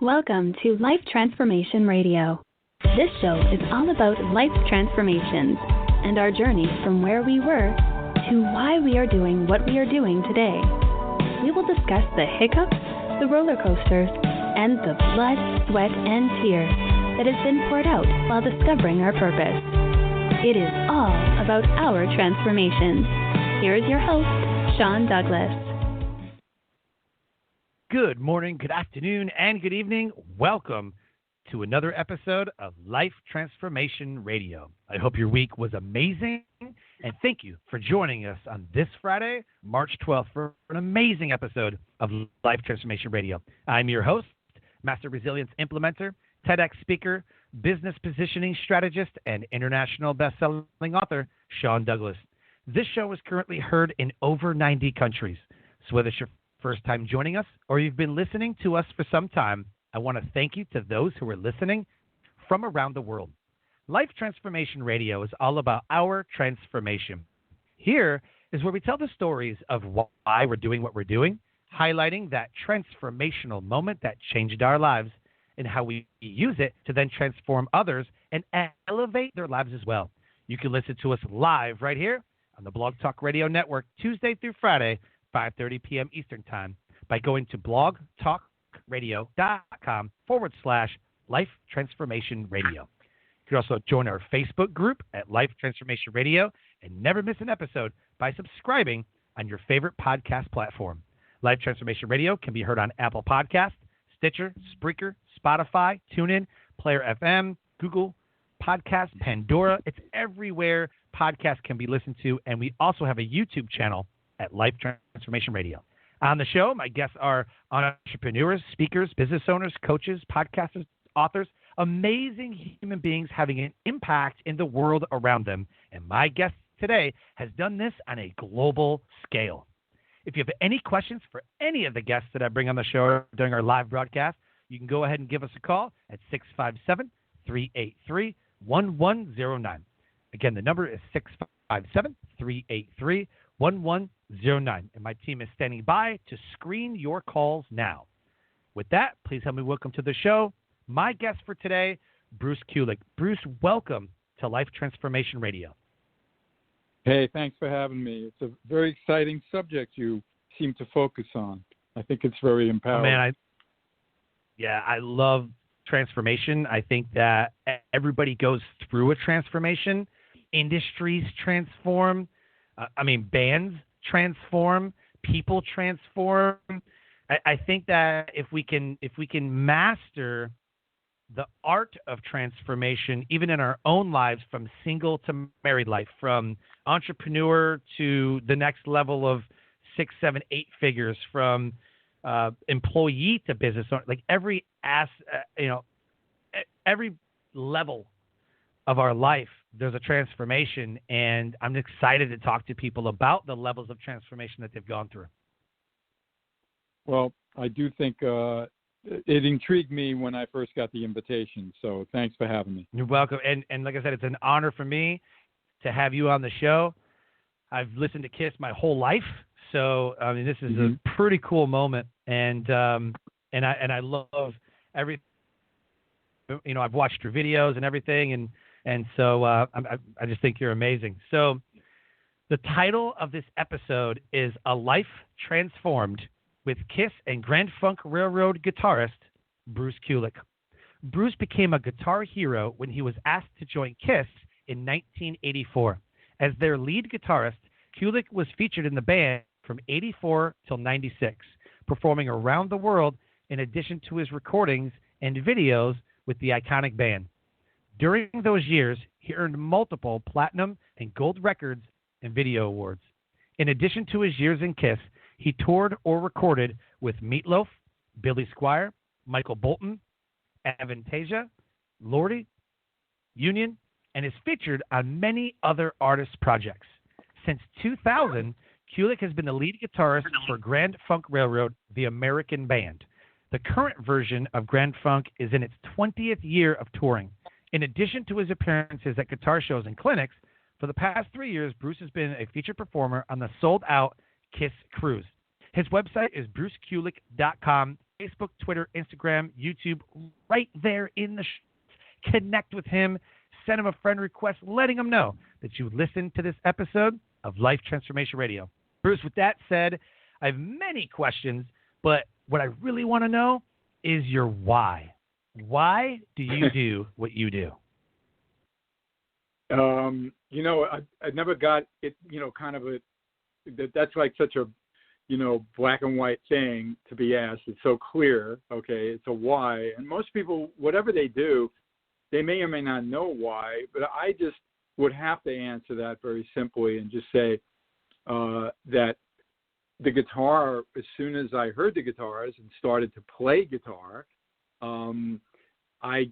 Welcome to Life Transformation Radio. This show is all about life transformations and our journey from where we were to why we are doing what we are doing today. We will discuss the hiccups, the roller coasters, and the blood, sweat, and tears that has been poured out while discovering our purpose. It is all about our transformations. Here is your host, Sean Douglas. Good morning, good afternoon, and good evening. Welcome to another episode of Life Transformation Radio. I hope your week was amazing, and thank you for joining us on this Friday, March 12th, for an amazing episode of Life Transformation Radio. I'm your host, Master Resilience Implementer, TEDx speaker, business positioning strategist, and international best-selling author, Sean Douglas. This show is currently heard in over 90 countries. So whether it's your first time joining us or you've been listening to us for some time, I want to thank you to those who are listening from around the world. Life Transformation Radio is all about our transformation. Here is where we tell the stories of why we're doing what we're doing, highlighting that transformational moment that changed our lives and how we use it to then transform others and elevate their lives as well. You can listen to us live right here on the Blog Talk Radio Network, Tuesday through Friday, 5:30 p.m. Eastern Time, by going to blogtalkradio.com/Life Transformation Radio. You can also join our Facebook group at Life Transformation Radio and never miss an episode by subscribing on your favorite podcast platform. Life Transformation Radio can be heard on Apple Podcasts, Stitcher, Spreaker, Spotify, TuneIn, Player FM, Google Podcasts, Pandora. It's everywhere podcasts can be listened to, and we also have a YouTube channel at Life Transformation Radio. On the show, my guests are entrepreneurs, speakers, business owners, coaches, podcasters, authors, amazing human beings having an impact in the world around them. And my guest today has done this on a global scale. If you have any questions for any of the guests that I bring on the show during our live broadcast, you can go ahead and give us a call at 657-383-1109. Again, the number is 657-383-1109. And my team is standing by to screen your calls now. With that, please help me welcome to the show my guest for today, Bruce Kulick. Bruce, welcome to Life Transformation Radio. Hey, thanks for having me. It's a very exciting subject you seem to focus on. I think it's very empowering. Oh, man, I love transformation. I think that everybody goes through a transformation. Industries transform. Bands transform, people transform. I think that if we can master the art of transformation, even in our own lives, from single to married life, from entrepreneur to the next level of 6, 7, 8 figures, from employee to business owner, like every level of our life, there's a transformation, and I'm excited to talk to people about the levels of transformation that they've gone through. Well, I do think it intrigued me when I first got the invitation, so thanks for having me. You're welcome. And like I said, it's an honor for me to have you on the show. I've listened to KISS my whole life, so this is a pretty cool moment, and I love everything. I've watched your videos and everything, and so I just think you're amazing. So the title of this episode is A Life Transformed with KISS and Grand Funk Railroad guitarist Bruce Kulick. Bruce became a guitar hero when he was asked to join KISS in 1984. As their lead guitarist, Kulick was featured in the band from 84 till 96, performing around the world in addition to his recordings and videos with the iconic band. During those years, he earned multiple platinum and gold records and video awards. In addition to his years in KISS, he toured or recorded with Meatloaf, Billy Squier, Michael Bolton, Avantasia, Lordi UNION, and is featured on many other artists' projects. Since 2000, Kulick has been the lead guitarist for Grand Funk Railroad, the American band. The current version of Grand Funk is in its 20th year of touring. In addition to his appearances at guitar shows and clinics, for the past 3 years, Bruce has been a featured performer on the sold-out KISS Kruise. His website is brucekulick.com, Facebook, Twitter, Instagram, YouTube, right there in the connect with him, send him a friend request, letting him know that you listened to this episode of Life Transformation Radio. Bruce, with that said, I have many questions, but what I really want to know is your why. Why do you do what you do? I never got it, kind of that's like such a, black and white thing to be asked. It's so clear, okay, it's a why. And most people, whatever they do, they may or may not know why, but I just would have to answer that very simply and just say that the guitar, as soon as I heard the guitars and started to play guitar, I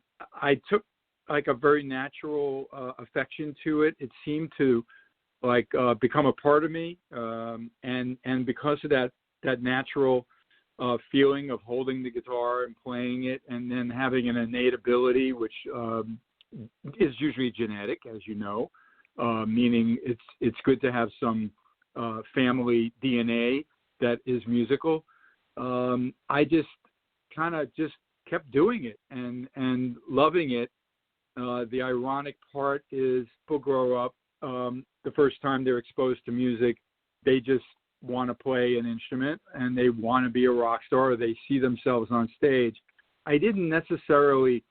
took like a very natural affection to it. It seemed to become a part of me, and because of that natural feeling of holding the guitar and playing it, and then having an innate ability, which is usually genetic, as you know, meaning it's good to have some family DNA that is musical. I just kind of just kept doing it and loving it. The ironic part is people grow up, the first time they're exposed to music, they just want to play an instrument and they want to be a rock star, or they see themselves on stage. I didn't necessarily,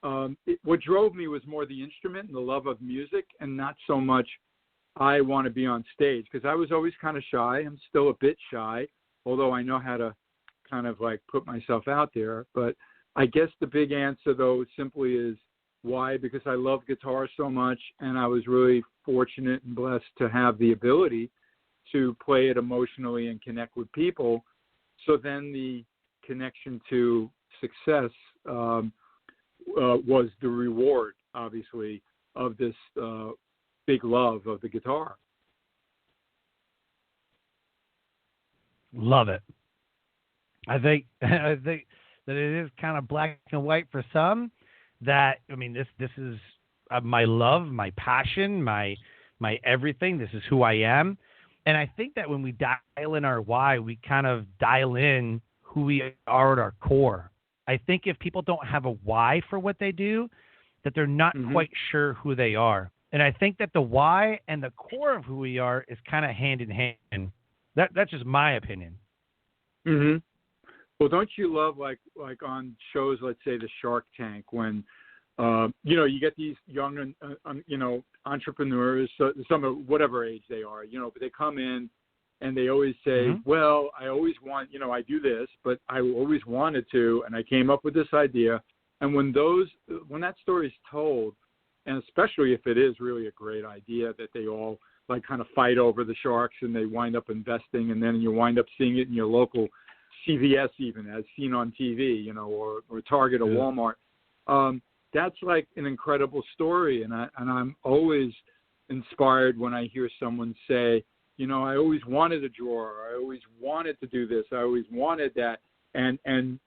what drove me was more the instrument and the love of music, and not so much I want to be on stage, because I was always kind of shy. I'm still a bit shy, although I know how to kind of put myself out there. But I guess the big answer, though, simply is why? Because I love guitar so much, and I was really fortunate and blessed to have the ability to play it emotionally and connect with people. So then the connection to success was the reward, obviously, of this big love of the guitar. Love it. I think that it is kind of black and white for some. That, I mean, this is my love, my passion, my everything. This is who I am. And I think that when we dial in our why, we kind of dial in who we are at our core. I think if people don't have a why for what they do, that they're not quite sure who they are. And I think that the why and the core of who we are is kind of hand in hand. That's just my opinion. Mm-hmm. Well, don't you love like on shows, let's say the Shark Tank, when you get these young entrepreneurs, some of whatever age they are, but they come in and they always say, well, I always want, I do this, but I always wanted to, and I came up with this idea. And when that story is told, and especially if it is really a great idea, that they all kind of fight over the sharks and they wind up investing, and then you wind up seeing it in your local CVS, even as seen on TV, or Target or Walmart. That's like an incredible story, and I'm always inspired when I hear someone say, I always wanted a drawer, I always wanted to do this, I always wanted that, and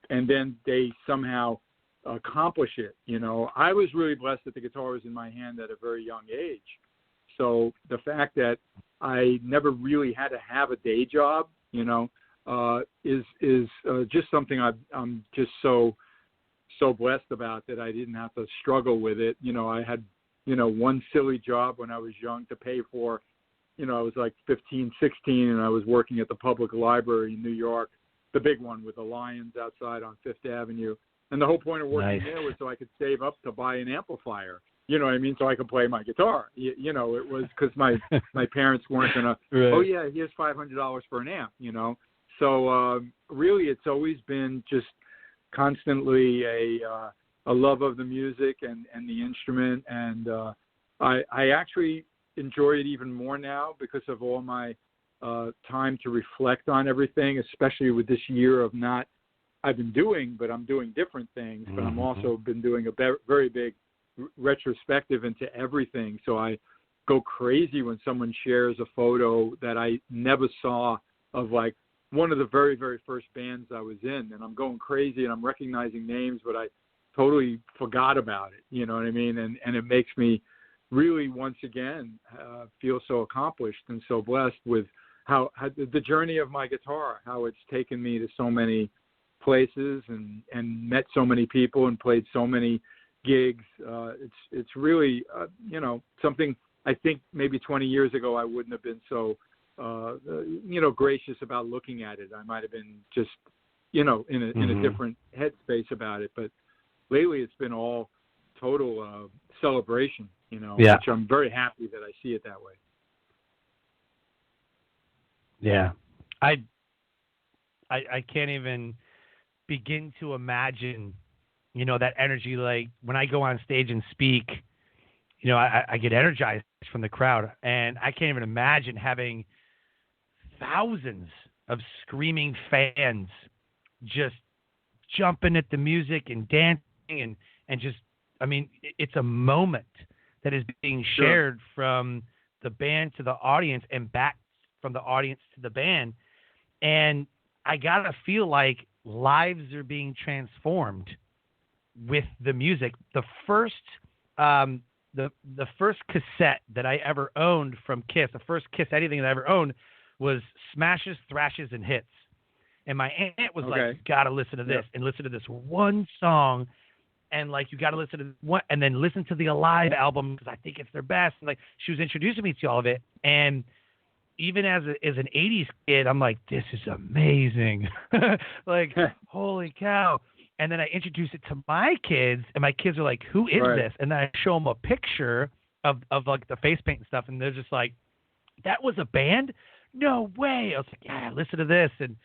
then they somehow accomplish it. I was really blessed that the guitar was in my hand at a very young age. So the fact that I never really had to have a day job, is just something I'm just so blessed about, that I didn't have to struggle with it. I had, one silly job when I was young to pay for, I was like 15, 16, and I was working at the public library in New York, the big one with the lions outside on Fifth Avenue. And the whole point of working there was so I could save up to buy an amplifier. You know what I mean? So I could play my guitar. It was because my parents weren't going to, oh, yeah, here's $500 for an amp, So really, it's always been just constantly a love of the music and the instrument. And I actually enjoy it even more now because of all my time to reflect on everything, especially with this year of I've been doing, but I'm doing different things. But I'm also been doing a very big retrospective into everything. So I go crazy when someone shares a photo that I never saw of one of the very, very first bands I was in, and I'm going crazy and I'm recognizing names, but I totally forgot about it. You know what I mean? And it makes me really, once again, feel so accomplished and so blessed with how the journey of my guitar, how it's taken me to so many places and met so many people and played so many gigs. It's really, something I think maybe 20 years ago I wouldn't have been so, gracious about looking at it. I might have been just, in a different headspace about it. But lately it's been all total celebration, which I'm very happy that I see it that way. Yeah. I can't even begin to imagine, that energy. Like when I go on stage and speak, I get energized from the crowd, and I can't even imagine having thousands of screaming fans just jumping at the music and dancing and just, it's a moment that is being shared from the band to the audience and back from the audience to the band. And I gotta feel like lives are being transformed with the music. The first cassette that I ever owned from KISS, the first KISS anything that I ever owned, was Smashes, Thrashes, and Hits. And my aunt was like, "You gotta listen to this and listen to this one song, and like you gotta listen to one, and then listen to the Alive album because I think it's their best." And like she was introducing me to all of it, and even as an 80s kid, I'm like, this is amazing. Like, holy cow. And then I introduce it to my kids, and my kids are like, who is this? And then I show them a picture of like the face paint and stuff, and they're just like, that was a band? No way. I was like, yeah, listen to this. And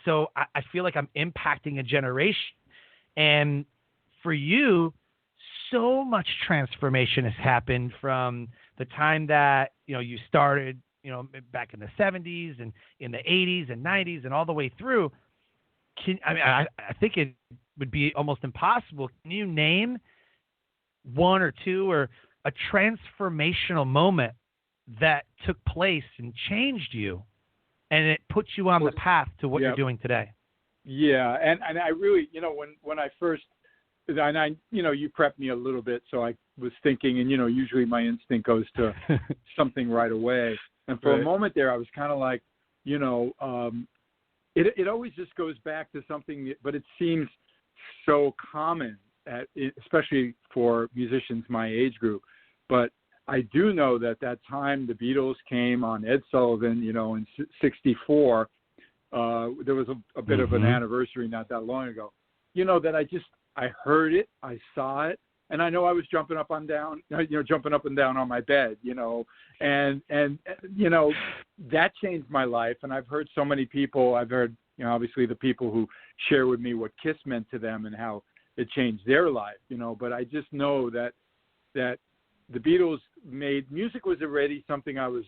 so I feel like I'm impacting a generation. And for you, so much transformation has happened from the time that, you started, back in the 70s and in the 80s and 90s and all the way through. I think it would be almost impossible. Can you name one or two or a transformational moment that took place and changed you and it put you on the path to what you're doing today? Yeah. And I really, when I first, and I, you prepped me a little bit, so I was thinking, and, usually my instinct goes to something right away. And for a moment there, I was kind of like, it always just goes back to something, but it seems so common, especially for musicians my age group. But I do know that time the Beatles came on Ed Sullivan, in '64. There was a bit of an anniversary not that long ago. That I heard it, I saw it, and I know I was jumping up and down on my bed, and that changed my life. And I've heard so many people, obviously the people who share with me what KISS meant to them and how it changed their life, but I just know that the Beatles made music was already something I was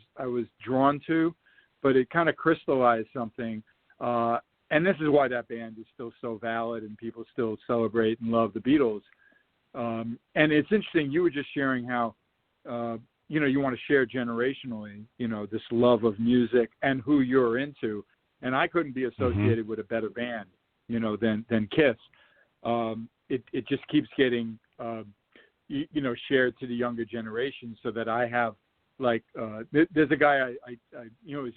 drawn to, but it kind of crystallized something. And this is why that band is still so valid and people still celebrate and love the Beatles. And it's interesting, you were just sharing how, you want to share generationally, this love of music and who you're into. And I couldn't be associated with a better band, than KISS. It just keeps getting, shared to the younger generation, so that I have, like, there's a guy he's a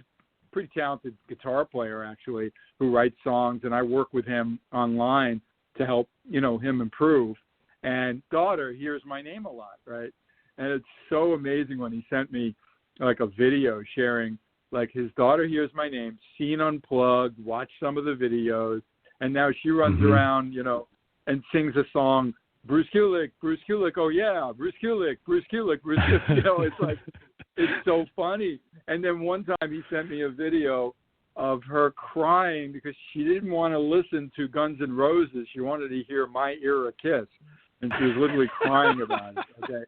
pretty talented guitar player, actually, who writes songs, and I work with him online to help, him improve. And daughter hears my name a lot, right? And it's so amazing when he sent me, like, a video sharing, like, his daughter hears my name, seen Unplugged, watched some of the videos, and now she runs around, and sings a song, Bruce Kulick, oh yeah, Bruce Kulick. It's like, it's so funny. And then one time he sent me a video of her crying because she didn't want to listen to Guns N' Roses. She wanted to hear My Era KISS. And she was literally crying about it. Okay.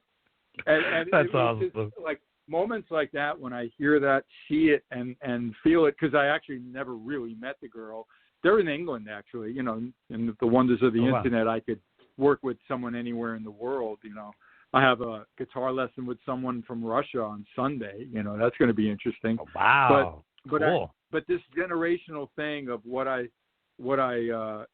And that's awesome. Just, like, moments like that, when I hear that, see it, and feel it, because I actually never really met the girl. They're in England, actually, and the wonders of the internet, I could work with someone anywhere in the world. I have a guitar lesson with someone from Russia on Sunday. That's going to be interesting. Oh, wow. But cool. But this generational thing of what I know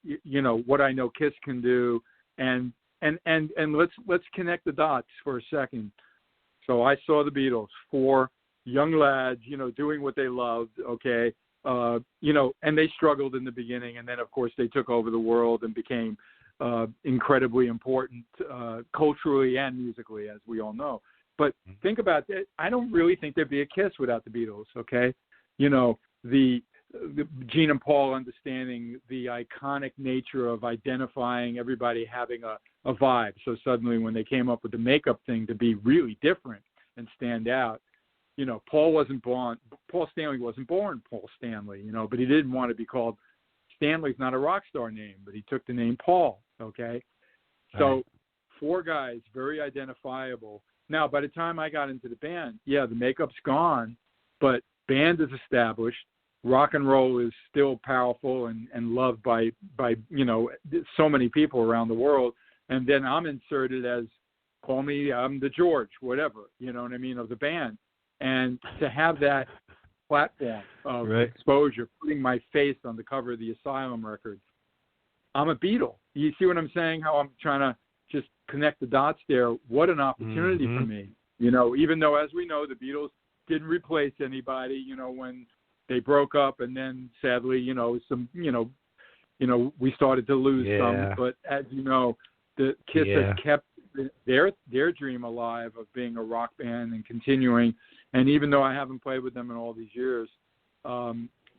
KISS can do, and let's connect the dots for a second. So I saw the Beatles, 4 young lads, doing what they loved. Okay. and they struggled in the beginning, and then of course they took over the world and became incredibly important culturally and musically, as we all know. But think about that. I don't really think there'd be a KISS without the Beatles. Okay, the Gene and Paul understanding the iconic nature of identifying everybody having a vibe. So suddenly, when they came up with the makeup thing to be really different and stand out, Paul Stanley wasn't born Paul Stanley, but he didn't want to be called. Stanley's not a rock star name, but he took the name Paul. Okay, so 4 guys, very identifiable. Now, by the time I got into the band, the makeup's gone, but band is established. Rock and roll is still powerful and loved by so many people around the world. And then I'm inserted as, call me, I'm the George, whatever, of the band. And to have that platform of exposure, putting my face on the cover of the Asylum record, I'm a Beatle. You see what I'm saying? How I'm trying to just connect the dots there. What an opportunity for me. Even though, as we know, the Beatles didn't replace anybody, when they broke up, and then sadly, we started to lose some. But as you know, the KISS has kept their dream alive of being a rock band and continuing. And even though I haven't played with them in all these years,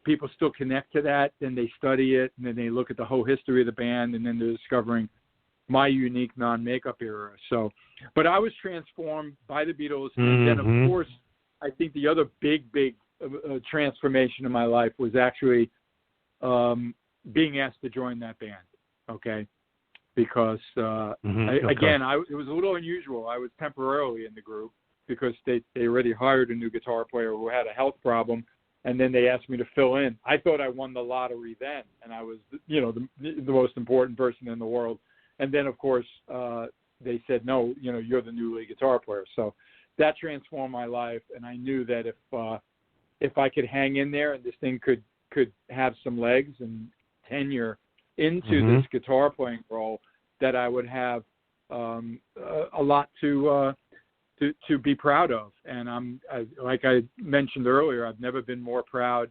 people still connect to that. Then they study it, and then they look at the whole history of the band, and then they're discovering my unique non-makeup era. So, but I was transformed by the Beatles, and then of course, I think the other big transformation in my life was actually being asked to join that band. Okay, because it was a little unusual. I was temporarily in the group because they already hired a new guitar player who had a health problem, and then they asked me to fill in. I thought I won the lottery then, and I was the most important person in the world. And then, of course, they said, no, you're the new lead guitar player. So that transformed my life, and I knew that if I could hang in there and this thing could have some legs and tenure into this guitar playing role, that I would have a lot to be proud of. And like I mentioned earlier, I've never been more proud.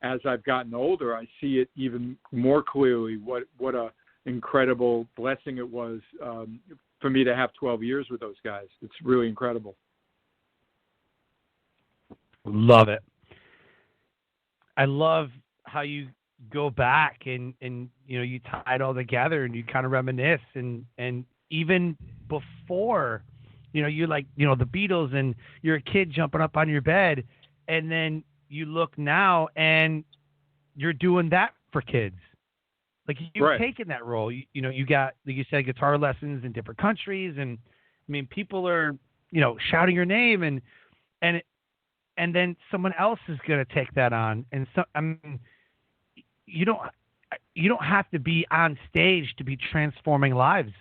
As I've gotten older, I see it even more clearly. What a incredible blessing it was for me to have 12 years with those guys. It's really incredible. Love it. I love how you go back and you tie it all together and you kind of reminisce and even before, you're like, the Beatles and you're a kid jumping up on your bed, and then you look now and you're doing that for kids. Like you've taken that role, you got, like you said, guitar lessons in different countries, and I mean, people are, shouting your name, and then someone else is going to take that on, and so I mean, you don't have to be on stage to be transforming lives.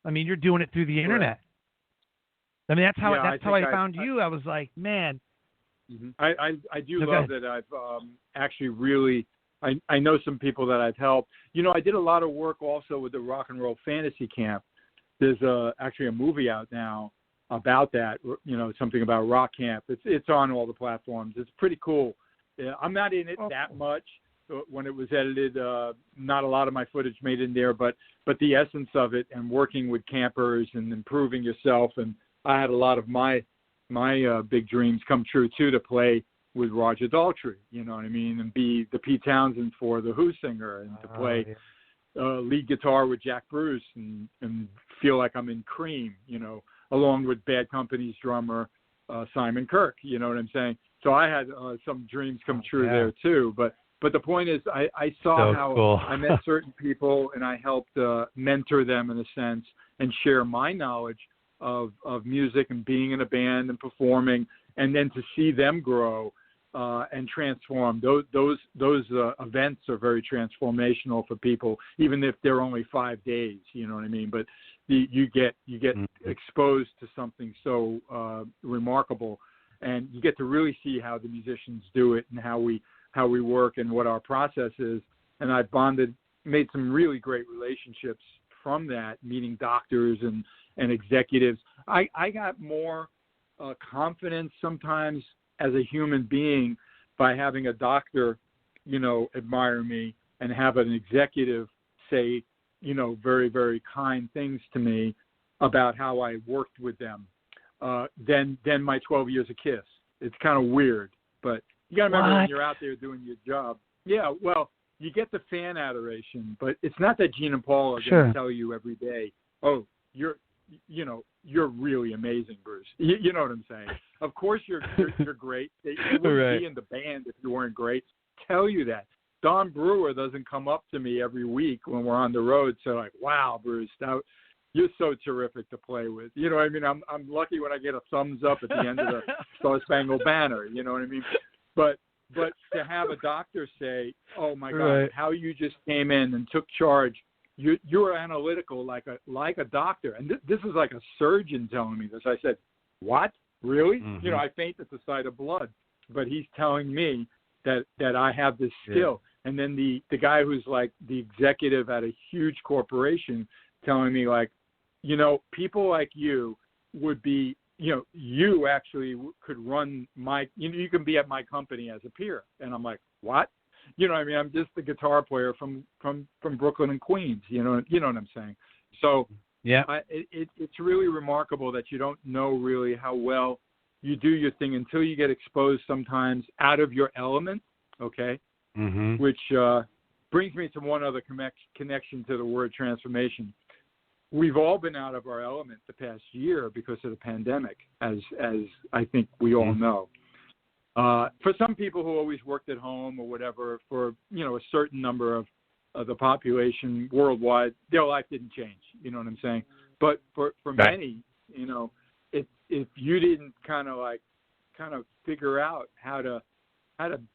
I mean, you're doing it through the internet. I mean, that's how I found you. I was like, man. I do love that I've actually really. I know some people that I've helped. I did a lot of work also with the Rock and Roll Fantasy Camp. There's actually a movie out now about that, something about Rock Camp. It's on all the platforms. It's pretty cool. I'm not in it that much. When it was edited, not a lot of my footage made in there, but the essence of it and working with campers and improving yourself. And I had a lot of my big dreams come true, too, to play with Roger Daltrey, you know what I mean, and be the Pete Townsend for the Who singer, and to play lead guitar with Jack Bruce and feel like I'm in Cream, along with Bad Company's drummer Simon Kirke, you know what I'm saying? So I had some dreams come true there too. But the point is, I saw how cool. I met certain people and I helped mentor them in a sense and share my knowledge of music and being in a band and performing, and then to see them grow and transform. Those events are very transformational for people, even if they're only 5 days. You know what I mean? But you get exposed to something so remarkable, and you get to really see how the musicians do it and how we work and what our process is. And I've made some really great relationships from that, meeting doctors and executives. I got more confidence sometimes as a human being by having a doctor admire me and have an executive say, very, very kind things to me about how I worked with them than my 12 years of KISS. It's kind of weird, but you got to remember when you're out there doing your job. Yeah, well, you get the fan adoration, but it's not that Gene and Paul are going to tell you every day, oh, you're really amazing, Bruce. You know what I'm saying? Of course you're great. They wouldn't be in the band if you weren't great. Tell you that. Don Brewer doesn't come up to me every week when we're on the road, so like, wow, Bruce, you're so terrific to play with. You know what I mean? I'm lucky when I get a thumbs up at the end of the Star Spangled Banner. You know what I mean? But to have a doctor say, oh my God, how you just came in and took charge. You're analytical like a doctor. And this is like a surgeon telling me this. I said, what? Really? Mm-hmm. I faint at the sight of blood. But he's telling me that I have this skill. And then the guy who's like the executive at a huge corporation telling me like, people like you would be, you actually could run you can be at my company as a peer. And I'm like, what? You know what I mean? I'm just the guitar player from Brooklyn and Queens. You know what I'm saying? So yeah, it's really remarkable that you don't know really how well you do your thing until you get exposed sometimes out of your element, okay? Mm-hmm. Which brings me to one other connection to the word transformation. We've all been out of our element the past year because of the pandemic, as I think we all know. For some people who always worked at home or whatever, for a certain number of the population worldwide, their life didn't change. You know what I'm saying? But for many, if you didn't kind of figure out how to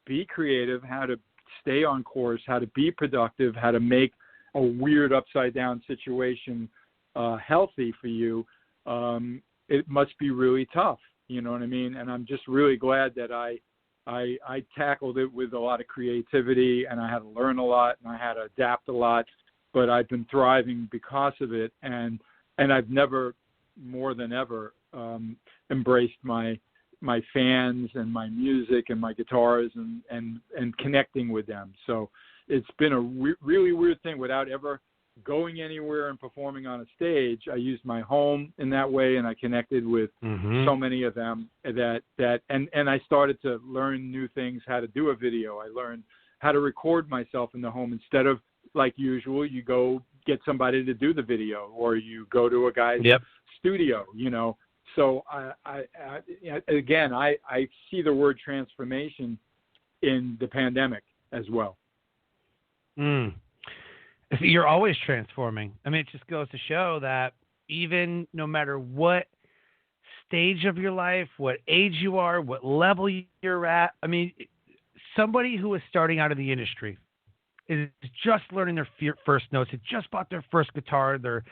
be creative, how to stay on course, how to be productive, how to make a weird upside down situation healthy for you, it must be really tough. You know what I mean? And I'm just really glad that I tackled it with a lot of creativity, and I had to learn a lot, and I had to adapt a lot, but I've been thriving because of it, and I've never, more than ever, embraced my fans and my music and my guitars and connecting with them. So it's been a really weird thing without ever going anywhere and performing on a stage. I used my home in that way, and I connected with so many of them and I started to learn new things, how to do a video. I learned how to record myself in the home instead of like usual, you go get somebody to do the video or you go to a guy's studio, So I see the word transformation in the pandemic as well. You're always transforming. I mean, it just goes to show that even no matter what stage of your life, what age you are, what level you're at, I mean, somebody who is starting out in the industry is just learning their first notes, they just bought their first guitar, they're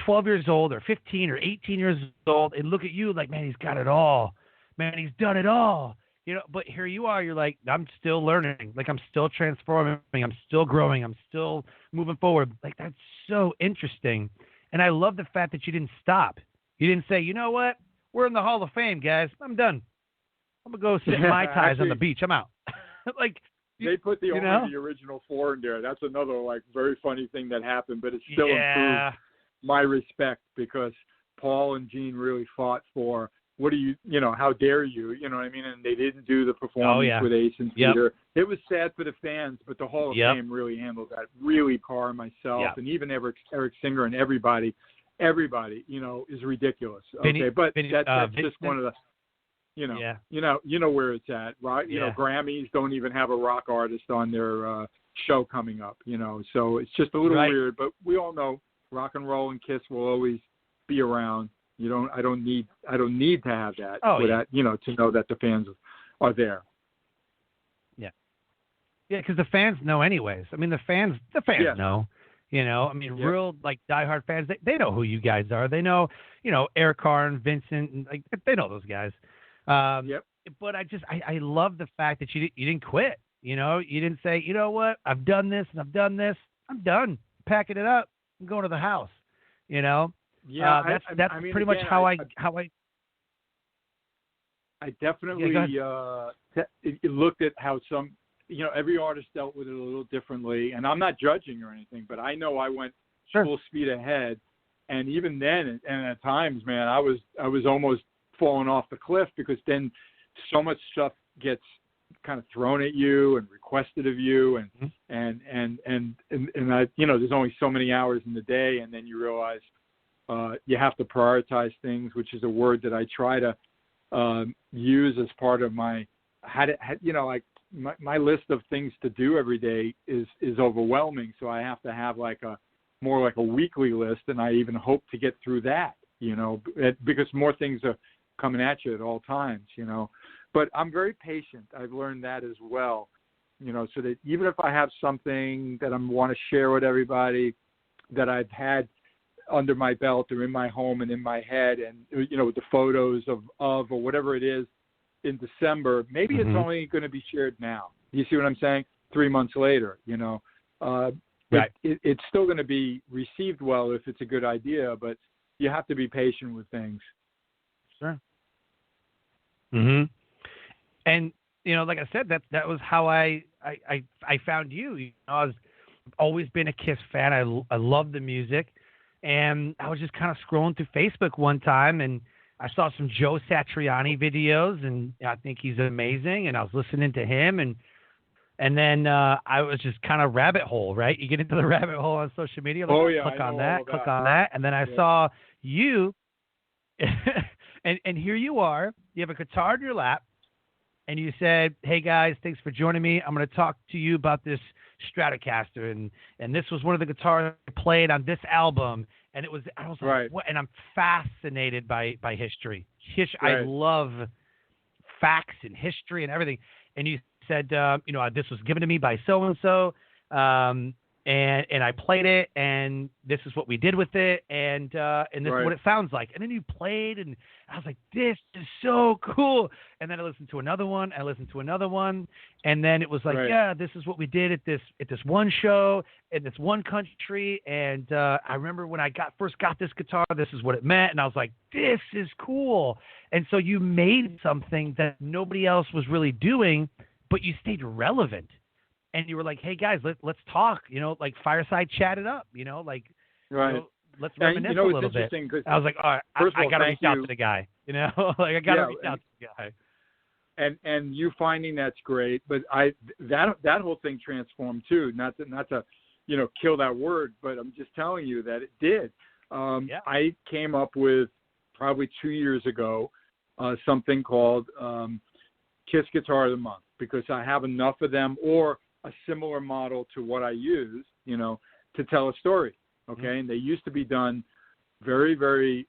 12 years old, or 15 or 18 years old, and look at you like, man, he's got it all. Man, he's done it all. But here you are, you're like, I'm still learning. Like, I'm still transforming. I'm still growing. I'm still moving forward. Like, that's so interesting. And I love the fact that you didn't stop. You didn't say, you know what? We're in the Hall of Fame, guys. I'm done. I'm going to go sit in Mai Tais on the beach. I'm out. Like, they put the original four in there. That's another, very funny thing that happened, but it still improved my respect because Paul and Gene really fought for, how dare you, you know what I mean? And they didn't do the performance with Ace and Peter. It was sad for the fans, but the Hall of Fame really handled that. Really, Parr, myself, and even Eric Singer and everybody, is ridiculous. Okay, but that's just one of the, you know where it's at, right? You know, Grammys don't even have a rock artist on their show coming up, so it's just a little weird, but we all know rock and roll and KISS will always be around. I don't need to have that to know that the fans are there. Yeah, because the fans know anyways. I mean, the fans know. I mean, real diehard fans. They know who you guys are. They know, Eric Carr and Vincent, and they know those guys. But I love the fact that you didn't quit. You didn't say, you know what, I've done this and I've done this. I'm done. Packing it up. I'm going to the house. That's I mean, pretty again, much how I definitely looked at how some every artist dealt with it a little differently, and I'm not judging or anything, but I know I went full speed ahead, and even then, and at times, man, I was almost falling off the cliff, because then so much stuff gets kind of thrown at you and requested of you, and I, there's only so many hours in the day, and then you realize you have to prioritize things, which is a word that I try to use as part of my my list of things to do every day is overwhelming. So I have to have more like a weekly list, and I even hope to get through that, because more things are coming at you at all times, But I'm very patient. I've learned that as well, so that even if I have something that I want to share with everybody that I've had under my belt or in my home and in my head, and, with the photos of or whatever it is in December, maybe it's only going to be shared now. You see what I'm saying? 3 months later, Right. It's still going to be received well if it's a good idea, but you have to be patient with things. Sure. And, like I said, that was how I found you. I've always been a KISS fan. I love the music. And I was just kind of scrolling through Facebook one time, and I saw some Joe Satriani videos, and I think he's amazing. And I was listening to him, and then I was just kind of rabbit hole, right? You get into the rabbit hole on social media. Click on that. And then I saw you, and here you are. You have a guitar in your lap, and you said, "Hey guys, thanks for joining me. I'm going to talk to you about this Stratocaster, and this was one of the guitars I played on this album." And I was like, what? And I'm fascinated by history. I love facts and history and everything. And you said, this was given to me by so and so, and I played it, and this is what we did with it, and this is what it sounds like. And then you played, and I was like, this is so cool. And then I listened to another one, and then it was like, this is what we did at this one show in this one country. And I remember when I first got this guitar, this is what it meant, and I was like, this is cool. And so you made something that nobody else was really doing, but you stayed relevant. And you were like, hey, guys, let's talk, fireside chat it up, let's reminisce a little bit. I was like, all right, I got to reach out to the guy, I got to reach out to the guy. And you finding that's great, but that whole thing transformed too, not to kill that word, but I'm just telling you that it did. I came up with probably 2 years ago something called KISS Guitar of the Month, because I have enough of them, or a similar model to what I use, to tell a story. Okay. And they used to be done very, very,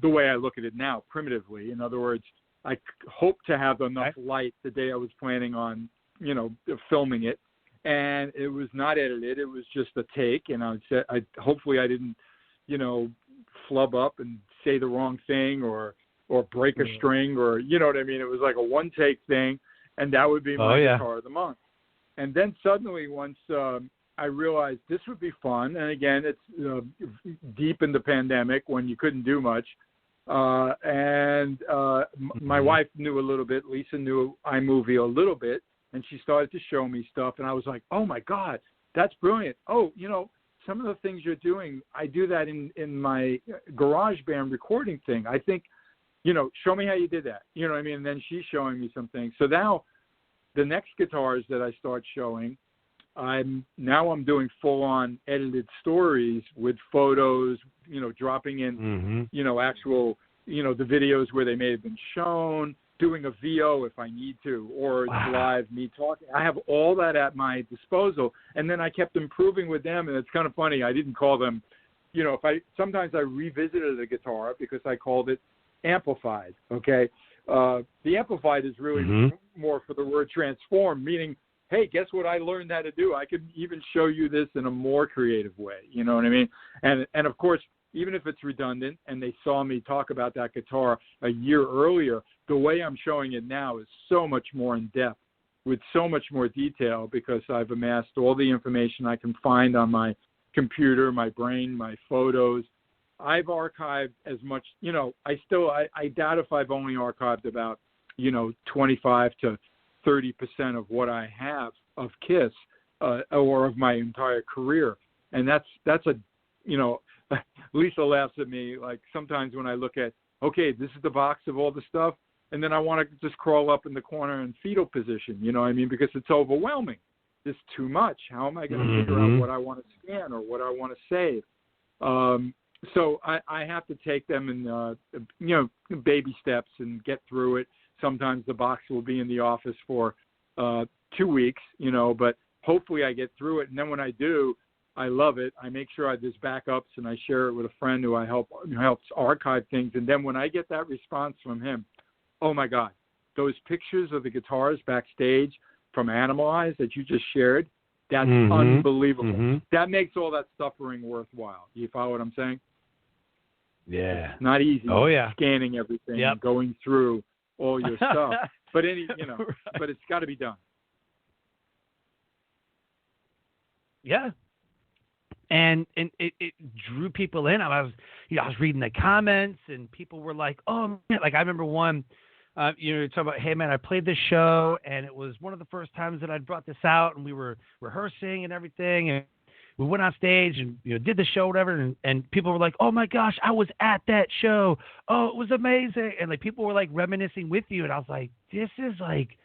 the way I look at it now, primitively. In other words, I hope to have enough light the day I was planning on, filming it. And it was not edited. It was just a take. And hopefully I didn't, flub up and say the wrong thing or break a string, or, you know what I mean? It was like a one take thing. And that would be my Guitar of the Month. And then suddenly, once I realized this would be fun, and again, it's deep in the pandemic when you couldn't do much, and my wife knew a little bit. Lisa knew iMovie a little bit, and she started to show me stuff, and I was like, oh, my God, that's brilliant. Oh, some of the things you're doing, I do that in my GarageBand recording thing. I think, show me how you did that. You know what I mean? And then she's showing me some things. So now, the next guitars that I start showing, I'm doing full-on edited stories with photos, dropping in, actual, the videos where they may have been shown, doing a VO if I need to, or live me talking. I have all that at my disposal, and then I kept improving with them, and it's kind of funny. I didn't call them, sometimes I revisited a guitar because I called it amplified, okay? The amplified is really more for the word transform, meaning, hey, guess what I learned how to do? I could even show you this in a more creative way. You know what I mean? And of course, even if it's redundant and they saw me talk about that guitar a year earlier, the way I'm showing it now is so much more in depth with so much more detail, because I've amassed all the information I can find on my computer, my brain, my photos. I've archived as much, I doubt if I've only archived about, 25 to 30% of what I have of KISS or of my entire career. And that's a, you know, Lisa laughs at me, like sometimes when I look at, okay, this is the box of all the stuff, and then I want to just crawl up in the corner in fetal position, you know what I mean, because it's overwhelming. It's too much. How am I going to figure out what I want to scan or what I want to save? So I have to take them in, you know, baby steps and get through it. Sometimes the box will be in the office for 2 weeks, you know, but hopefully I get through it. And then when I do, I love it. I make sure there's backups, and I share it with a friend who helps archive things. And then when I get that response from him, oh my God, those pictures of the guitars backstage from Animalize that you just shared, that's unbelievable. That makes all that suffering worthwhile. You follow what I'm saying? Yeah. It's not easy. Oh yeah. Scanning everything, going through all your stuff. But but it's got to be done. Yeah. And it drew people in. I was reading the comments, and people were like, "Oh man!" Like I remember one, talking about, "Hey man, I played this show, and it was one of the first times that I'd brought this out, and we were rehearsing and everything, and we went on stage and did the show, whatever." And people were like, "Oh my gosh, I was at that show. Oh, it was amazing!" And like people were like reminiscing with you, and I was like, "This is like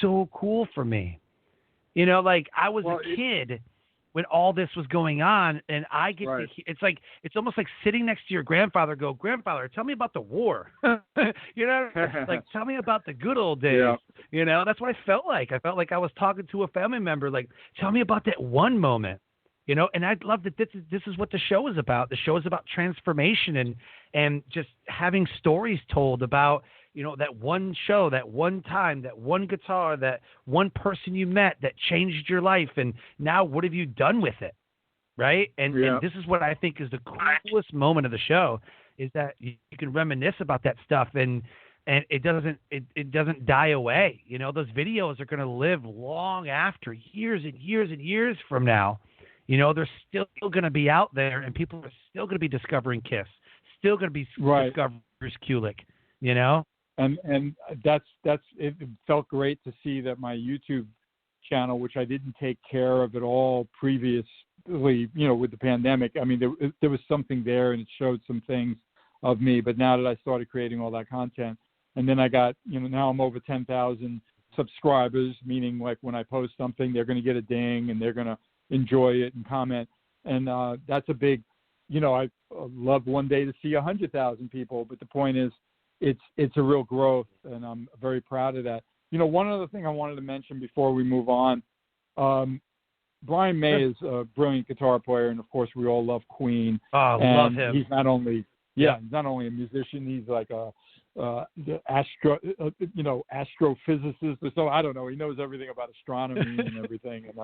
so cool for me." You know, like I was a kid when all this was going on, and I get to hear, it's almost like sitting next to your grandfather, go, "Grandfather, tell me about the war." You know, like tell me about the good old days. Yeah. You know, that's what I felt like. I felt like I was talking to a family member, like, tell me about that one moment. You know, and I love that this is what the show is about. The show is about transformation and just having stories told about, that one show, that one time, that one guitar, that one person you met that changed your life. And now what have you done with it? Right. And this is what I think is the coolest moment of the show, is that you can reminisce about that stuff and it doesn't die away. You know, those videos are going to live long after, years and years and years from now. You know, they're still going to be out there, and people are still going to be discovering KISS, still going to be discovering Kulick, you know? And that's it felt great to see that my YouTube channel, which I didn't take care of at all previously, with the pandemic. I mean, there was something there, and it showed some things of me. But now that I started creating all that content, and then I got, now I'm over 10,000 subscribers, meaning like when I post something, they're going to get a ding and they're going to enjoy it and comment. And that's a big, I love one day to see 100,000 people. But the point is, it's a real growth, and I'm very proud of that. One other thing I wanted to mention before we move on, Brian May is a brilliant guitar player, and of course we all love Queen. Oh, I love him. He's not only he's not only a musician, he's like the astrophysicist or so. I don't know. He knows everything about astronomy and everything, and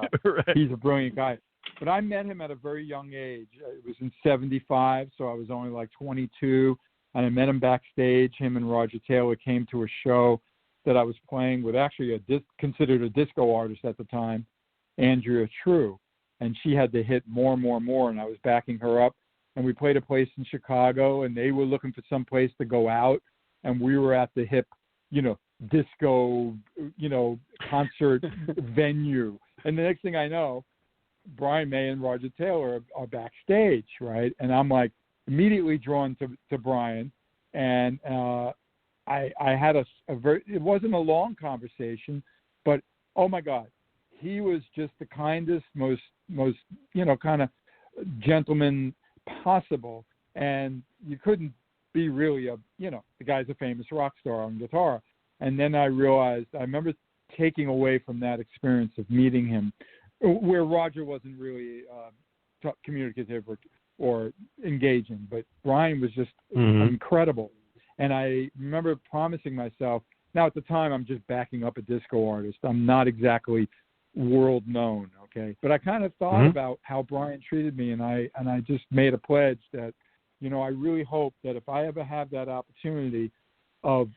he's a brilliant guy. But I met him at a very young age. It was in '75, so I was only like 22. And I met him backstage. Him and Roger Taylor came to a show that I was playing with, actually considered a disco artist at the time, Andrea True. And she had to hit more, and I was backing her up. And we played a place in Chicago, and they were looking for some place to go out. And we were at the hip, disco, concert venue. And the next thing I know, Brian May and Roger Taylor are backstage, right? And I'm like, immediately drawn to Brian, and I had a very, it wasn't a long conversation, but oh my God, he was just the kindest, most kind of gentleman possible, and you couldn't be really the guy's a famous rock star on guitar. And then I realized, I remember taking away from that experience of meeting him, where Roger wasn't really communicative or engaging, but Brian was just incredible. And I remember promising myself, now at the time I'm just backing up a disco artist. I'm not exactly world known, okay? But I kind of thought about how Brian treated me, and I just made a pledge that, I really hope that if I ever have that opportunity of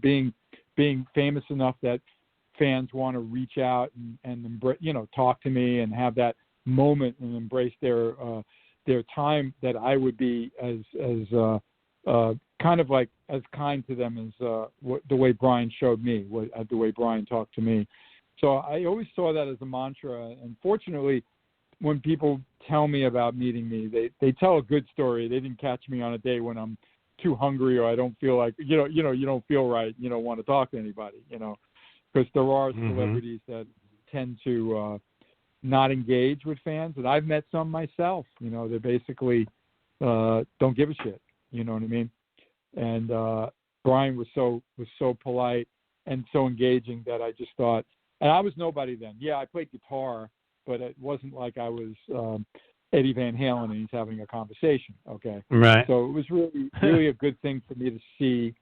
being famous enough that fans want to reach out and talk to me and have that moment and embrace their time, that I would be as kind of like as kind to them as the way Brian showed me, the way Brian talked to me. So I always saw that as a mantra. And fortunately, when people tell me about meeting me, they tell a good story. They didn't catch me on a day when I'm too hungry or I don't feel like, you don't feel right, you don't want to talk to anybody, because there are celebrities that tend to not engage with fans. And I've met some myself, they basically don't give a shit, you know what I mean? And Brian was so polite and so engaging that I just thought, and I was nobody then. Yeah, I played guitar, but it wasn't like I was Eddie Van Halen and he's having a conversation. Okay, right. So it was really a good thing for me to see.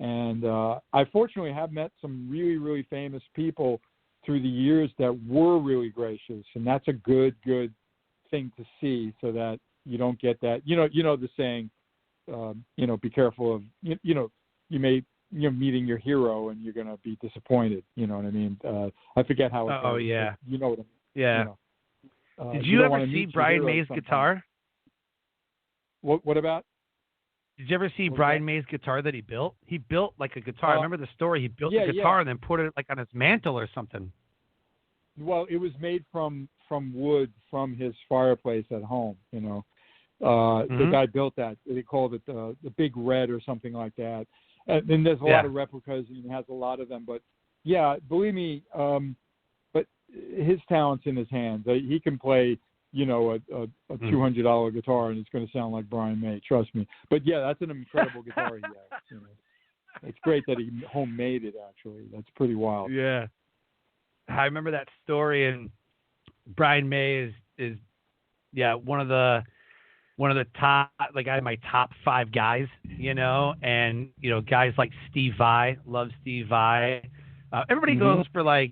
And I fortunately have met some really, really famous people through the years that were really gracious, and that's a good thing to see, so that you don't get that. The saying, be careful of you may meeting your hero and you're going to be disappointed. You know what I mean? I forget how it goes. Oh yeah. You know what I mean? Yeah. Did you ever see Brian May's guitar? What about? Did you ever see Brian May's guitar that he built? He built like a guitar. I remember the story. He built the guitar and then put it like on his mantle or something. Well, it was made from wood from his fireplace at home. The guy built that. They called it the Big Red or something like that. And then there's a lot of replicas, and he has a lot of them. But yeah, believe me, but his talent's in his hands. He can play, a $200 guitar, and it's going to sound like Brian May. Trust me. But yeah, that's an incredible guitar he has. It's great that he homemade it. Actually, that's pretty wild. Yeah, I remember that story, and Brian May is one of the top, like I have my top 5 guys, and guys like Steve Vai, love Steve Vai. Everybody goes for like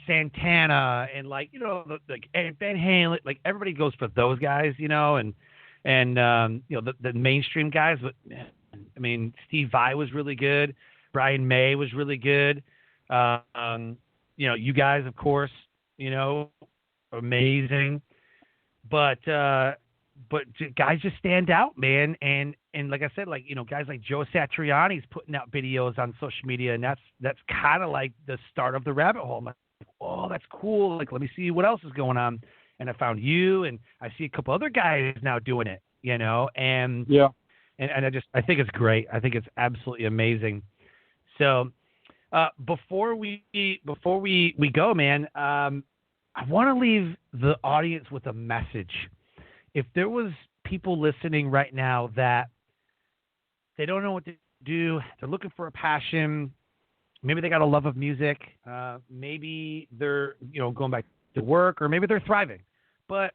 Santana and like Van Halen, like everybody goes for those guys, and the mainstream guys. But I mean, Steve Vai was really good. Brian May was really good. You guys, of course, amazing. But guys just stand out, man. And like I said, guys like Joe Satriani's putting out videos on social media, and that's kind of like the start of the rabbit hole. I'm like, oh, that's cool. Like, let me see what else is going on. And I found you, and I see a couple other guys now doing it, and yeah. And I think it's great. I think it's absolutely amazing. So before we go, man, I want to leave the audience with a message. If there was people listening right now that they don't know what to do, they're looking for a passion, maybe they got a love of music, maybe they're going back to work, or maybe they're thriving. But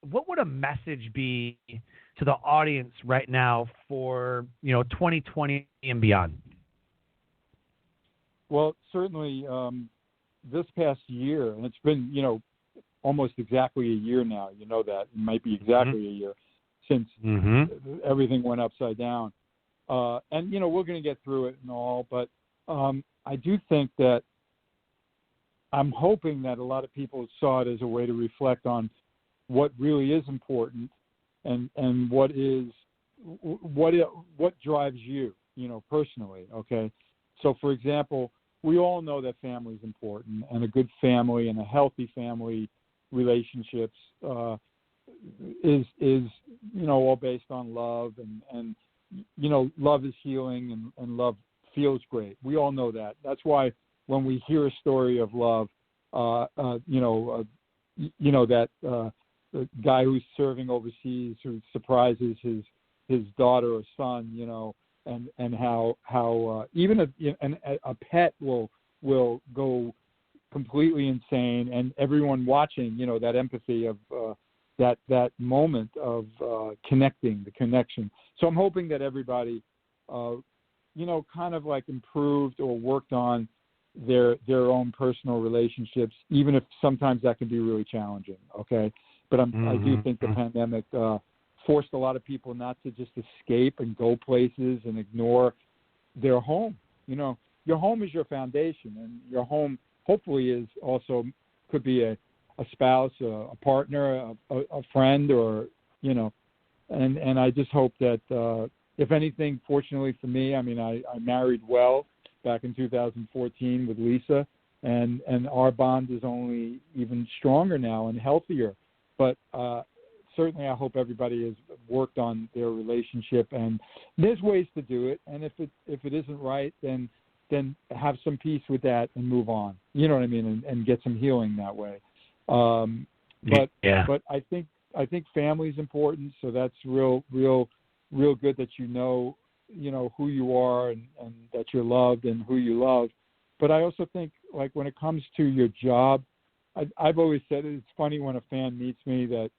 what would a message be to the audience right now for 2020 and beyond? Well, certainly this past year, and it's been almost exactly a year now. That it might be exactly a year since everything went upside down. And we're going to get through it and all, but I do think that I'm hoping that a lot of people saw it as a way to reflect on what really is important and what drives you, personally. Okay. So for example, we all know that family is important, and a good family and a healthy family relationships is all based on love, and love is healing, and love feels great. We all know that. That's why when we hear a story of love, that the guy who's serving overseas who surprises his daughter or son, and how even a pet will go completely insane, and everyone watching, that empathy of that moment of connecting, the connection. So I'm hoping that everybody, kind of like improved or worked on their own personal relationships, even if sometimes that can be really challenging. Okay, but I do think the pandemic forced a lot of people not to just escape and go places and ignore their home. Your home is your foundation, and your home hopefully is also could be a spouse, a partner, a friend, or and I just hope that if anything, fortunately for me, I mean, I married well back in 2014 with Lisa, and our bond is only even stronger now and healthier. But certainly I hope everybody has worked on their relationship, and there's ways to do it. And if it isn't right, then have some peace with that and move on. You know what I mean? And get some healing that way. But I think family is important. So that's real good that you know who you are and that you're loved and who you love. But I also think, like, when it comes to your job, I've always said it's funny when a fan meets me that,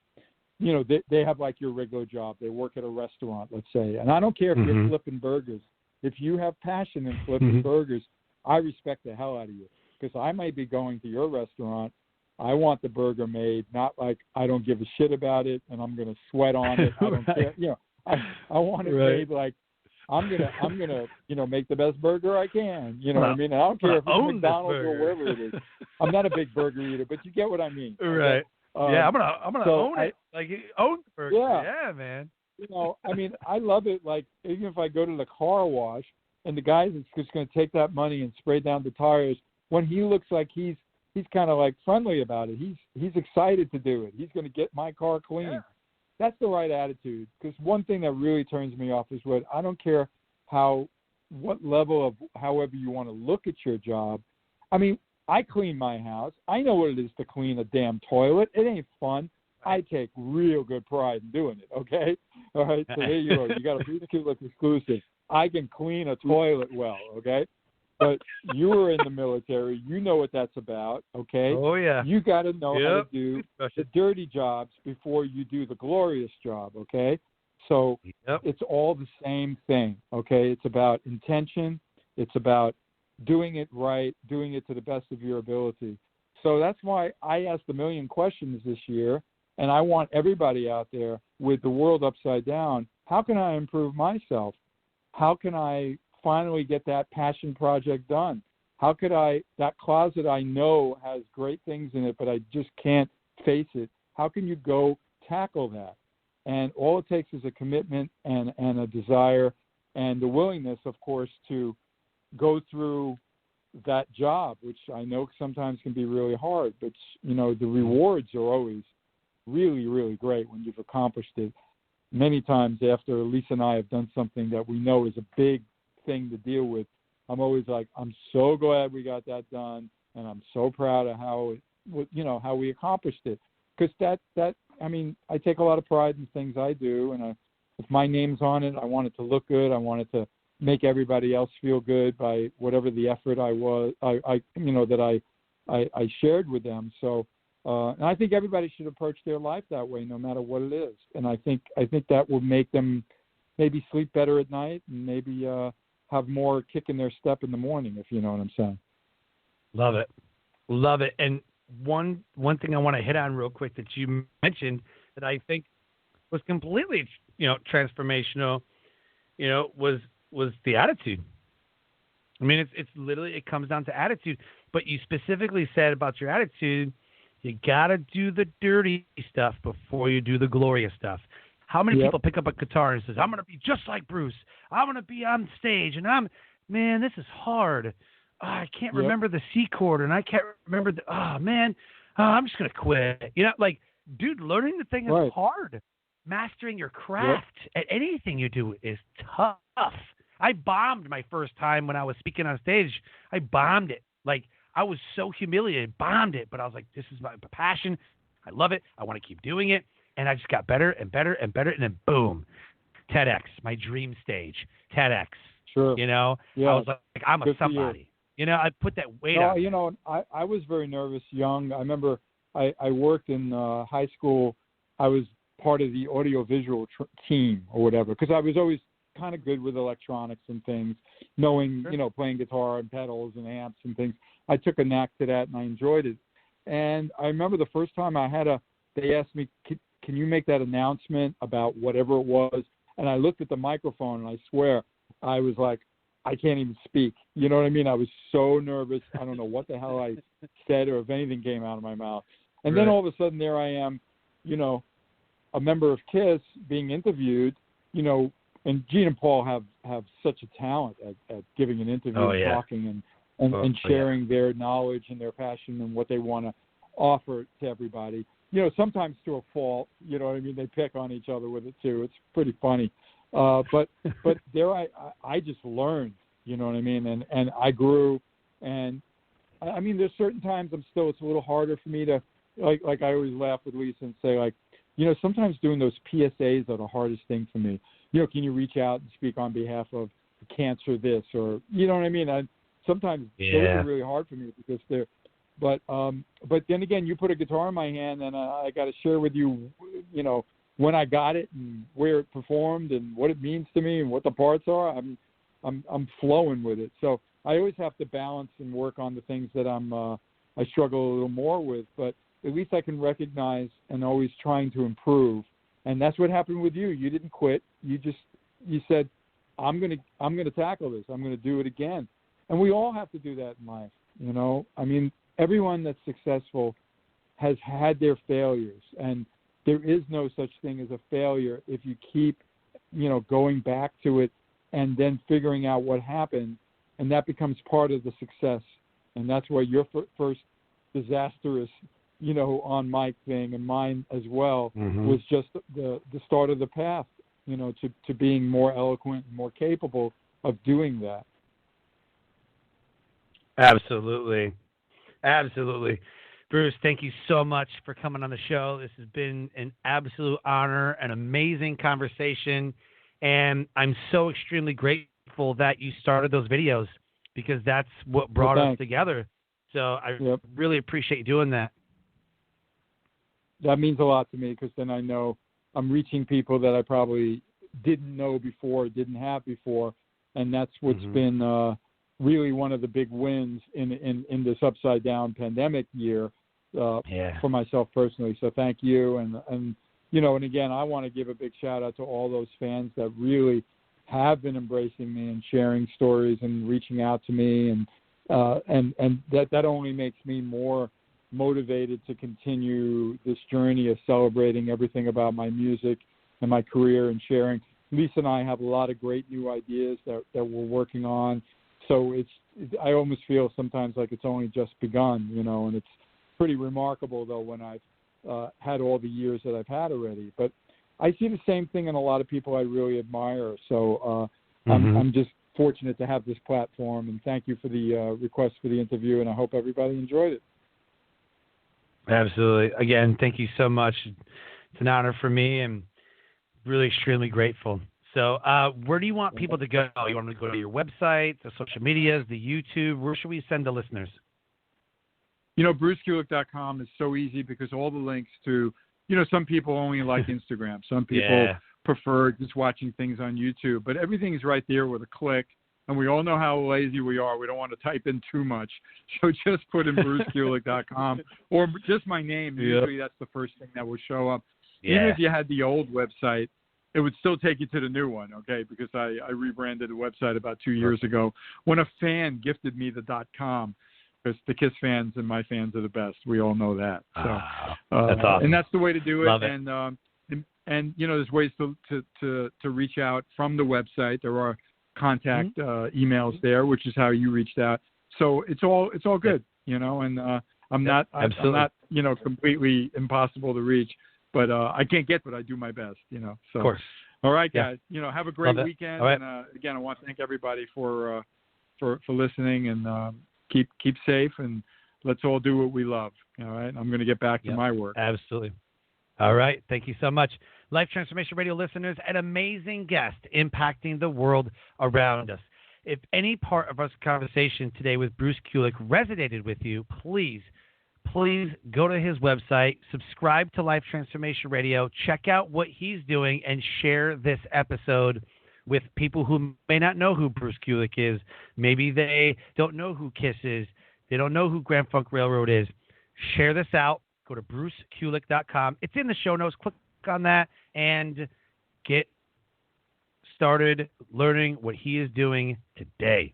you know, they have like your regular job. They work at a restaurant, let's say. And I don't care if you're flipping burgers. If you have passion in flipping burgers, I respect the hell out of you, because I might be going to your restaurant. I want the burger made, not like I don't give a shit about it and I'm going to sweat on it. I don't care. You know, I want it made like I'm gonna make the best burger I can. You know what I mean? And I don't care if it's McDonald's or wherever it is. I'm not a big burger eater, but you get what I mean. Right. Yeah, I'm gonna own it. Like, own the burger. Yeah, man. You know, I mean, I love it. Like, even if I go to the car wash and the guy that's just going to take that money and spray down the tires, when he looks like he's kind of like friendly about it, he's excited to do it. He's going to get my car clean. Yeah. That's the right attitude. Because one thing that really turns me off is what I don't care what level of however you want to look at your job. I mean, I clean my house. I know what it is to clean a damn toilet. It ain't fun. I take real good pride in doing it, okay? All right, so there you go. You got a Kulick exclusive. I can clean a toilet well, okay? But you were in the military. You know what that's about, okay? Oh, yeah. You got to know how to do the dirty jobs before you do the glorious job, okay? So it's all the same thing, okay? It's about intention. It's about doing it right, doing it to the best of your ability. So that's why I asked a million questions this year, and I want everybody out there with the world upside down. How can I improve myself? How can I finally get that passion project done? How could that closet I know has great things in it, but I just can't face it. How can you go tackle that? And all it takes is a commitment and a desire and the willingness, of course, to go through that job, which I know sometimes can be really hard, but, you know, the rewards are always really, really great when you've accomplished it. Many times after Lisa and I have done something that we know is a big thing to deal with, I'm always like, I'm so glad we got that done, and I'm so proud of how we accomplished it. Because I mean, I take a lot of pride in things I do, and if my name's on it, I want it to look good. I want it to make everybody else feel good by whatever the effort that I shared with them. So, and I think everybody should approach their life that way, no matter what it is. And I think that will make them maybe sleep better at night and maybe have more kick in their step in the morning, if you know what I'm saying. Love it. And one thing I want to hit on real quick that you mentioned that I think was completely, transformational, was the attitude. I mean, it's literally, it comes down to attitude. But you specifically said about your attitude, you got to do the dirty stuff before you do the glorious stuff. How many people pick up a guitar and says, I'm going to be just like Bruce. I'm going to be on stage. And man, this is hard. Oh, I can't remember the C chord. And I can't remember I'm just going to quit. Dude, learning the thing is hard. Mastering your craft at anything you do is tough. I bombed my first time when I was speaking on stage. I bombed it. I was so humiliated, bombed it, but I was like, this is my passion. I love it. I want to keep doing it. And I just got better and better and better. And then boom, TEDx, my dream stage, TEDx. Sure. I was like, I'm a somebody. I put that weight on. I was very nervous young. I remember I worked in high school. I was part of the audiovisual team or whatever, because I was always kind of good with electronics and things, knowing, playing guitar and pedals and amps and things. I took a knack to that and I enjoyed it. And I remember the first time they asked me, can you make that announcement about whatever it was? And I looked at the microphone and I swear I was like, I can't even speak. You know what I mean? I was so nervous. I don't know what the hell I said or if anything came out of my mouth. And then all of a sudden there I am, a member of KISS being interviewed, and Gene and Paul have such a talent at giving an interview and talking and sharing their knowledge and their passion and what they want to offer to everybody. Sometimes to a fault, you know what I mean? They pick on each other with it too. It's pretty funny. But there I just learned, you know what I mean? And I grew, and I mean, there's certain times it's a little harder for me to, like I always laugh with Lisa and say, like, sometimes doing those PSAs are the hardest thing for me. Can you reach out and speak on behalf of cancer this, or, you know what I mean? Sometimes those are really hard for me because they're, but then again, you put a guitar in my hand and I got to share with you, when I got it and where it performed and what it means to me and what the parts are. I'm flowing with it. So I always have to balance and work on the things that I struggle a little more with, but at least I can recognize and always trying to improve. And that's what happened with you. You didn't quit. You said, I'm gonna tackle this. I'm gonna do it again. And we all have to do that in life. I mean, everyone that's successful has had their failures, and there is no such thing as a failure if you keep, going back to it and then figuring out what happened, and that becomes part of the success. And that's why your first disastrous, on mic thing and mine as well was just the start of the path, to being more eloquent and more capable of doing that. Absolutely. Bruce, thank you so much for coming on the show. This has been an absolute honor, an amazing conversation, and I'm so extremely grateful that you started those videos because that's what brought us together. So I really appreciate you doing that. That means a lot to me because then I know I'm reaching people that I probably didn't know before, didn't have before, and that's what's been really one of the big wins in this upside down pandemic year for myself personally. So thank you. And again, I want to give a big shout out to all those fans that really have been embracing me and sharing stories and reaching out to me. And that only makes me more motivated to continue this journey of celebrating everything about my music and my career and sharing. Lisa and I have a lot of great new ideas that we're working on. So I almost feel sometimes like it's only just begun, and it's pretty remarkable though when I've had all the years that I've had already. But I see the same thing in a lot of people I really admire. So I'm just fortunate to have this platform, and thank you for the request for the interview, and I hope everybody enjoyed it. Absolutely. Again, thank you so much. It's an honor for me and really extremely grateful. So where do you want people to go? You want them to go to your website, the social medias, the YouTube? Where should we send the listeners? BruceKulick.com is so easy because all the links to, some people only like Instagram. Some people prefer just watching things on YouTube. But everything is right there with a click. And we all know how lazy we are. We don't want to type in too much. So just put in BruceKulick.com or just my name. Usually that's the first thing that will show up. Even if you had the old website, it would still take you to the new one, okay? Because I rebranded the website about 2 years ago when a fan gifted me the .com, because the KISS fans and my fans are the best. We all know that. So that's awesome. And that's the way to do it. Love it. And there's ways to reach out from the website. There are contact emails there, which is how you reached out. So it's all good, and I'm not completely impossible to reach. But I can't get, but I do my best, So, of course. All right, guys. Have a great weekend. Right. And again, I want to thank everybody for listening, and keep safe, and let's all do what we love. All right. I'm going to get back to my work. Absolutely. All right. Thank you so much, Life Transformation Radio listeners. An amazing guest impacting the world around us. If any part of our conversation today with Bruce Kulick resonated with you, please go to his website, subscribe to Life Transformation Radio, check out what he's doing, and share this episode with people who may not know who Bruce Kulick is. Maybe they don't know who KISS is. They don't know who Grand Funk Railroad is. Share this out. Go to BruceKulick.com. It's in the show notes. Click on that and get started learning what he is doing today.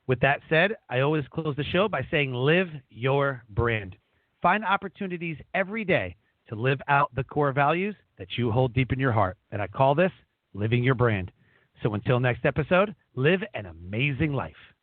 With that said, I always close the show by saying live your brand. Find opportunities every day to live out the core values that you hold deep in your heart. And I call this living your brand. So until next episode, live an amazing life.